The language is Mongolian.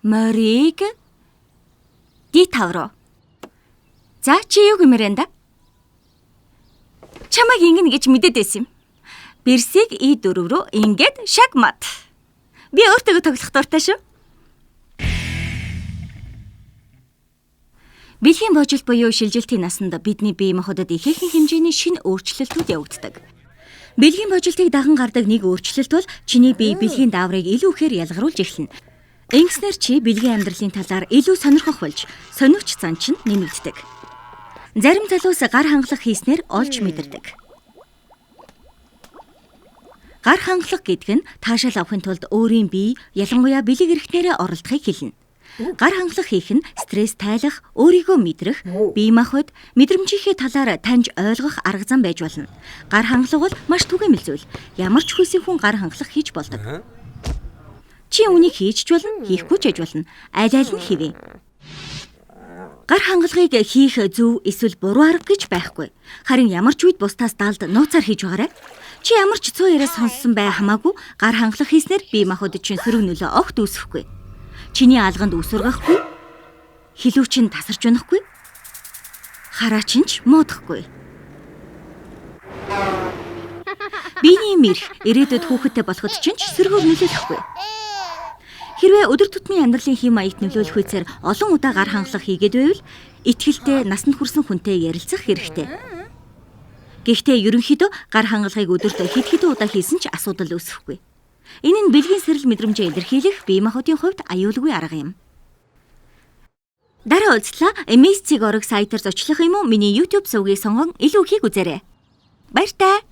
морийг D5 руу. За чи юу гэмээр энэ? Чамайг ингэнэ гэж мэдээд байсан юм. Бэрсийг E4 руу ингээд шагмат. Би өөртөө тоглох дуртай шүү. Бэлгийн божил буюу шилжилтийн насанд бидний бие махбодод ихээхэн хэмжээний шинэ өөрчлөлтүүд явагддаг. Бэлгийн божилтыг даган гардаг нэг өөрчлөлт бол чиний бие бэлгийн дааврыг илүү ихээр ялгаруулж эхэлнэ. Ингэснээр чи бэлгийн амьдралын талаар илүү сонирхох болж, сониуч зан чинь нэмэгддэг. Зарим залуус гар хангалах хийснээр олж мэдэрдэг. Гар хангалах гэдэг нь таашаал авахын тулд өөрийн бие, ялангуяа бэлэг эрхтнэрээ оролдохыг хэлнэ. Гар хангалах хийх нь стресс тайлах, өөрийгөө мэдрэх, бие махбод мэдрэмжийнхээ талаар таньж ойлгох арга зам байж болно. Гар хангалах бол маш түгээмэл зүйл. Ямар ч хүйсийн хүн гар хангалах хийж болдог. Чи үнийг хийж ч болно, хийхгүй ч болно. Аль аль нь хэвээ. Гар хангалгыг хийх зөв эсвэл буруу арга гэж байхгүй. Харин ямар ч үед бусдаас далд нууцаар хийж байгаарай. Чи ямар ч цуу яриа сонссон бай хамаагүй гар хангалах хийснээр бие махбодод чинь сөрөг нөлөө огт үүсэхгүй. Чиний алганд үсвэргахгүй, хилүү чинь тасарч унахгүй, хараа чинь ч муудахгүй. Биений мэрх ирээдүйд хүүхэдтэй болоход чинь сөргөөр нөлөөлөхгүй. Хэрвээ өдөр тутмын амьдралын хэм маягт нөлөөлөх үедээр олон удаа гар хангалах хийгээд байвал итгэлтэй насанд хүрсэн хүнтэй ярилцах хэрэгтэй. Гэхдээ ерөнхийдөө гар хангалахыг өдөрт хэд хэдэн удаа хийсэн ч асуудал үүсэхгүй. Энэ нь бэлгийн сэрэл мэдрэмжээ илэрхийлэх бие махбодын хувьд аюулгүй арга юм. Дараа уулзлаа. MSC-г сайтаар зочлох юм уу? Миний YouTube сувгийг сонгон илүү ихийг үзээрэй. Баяртай.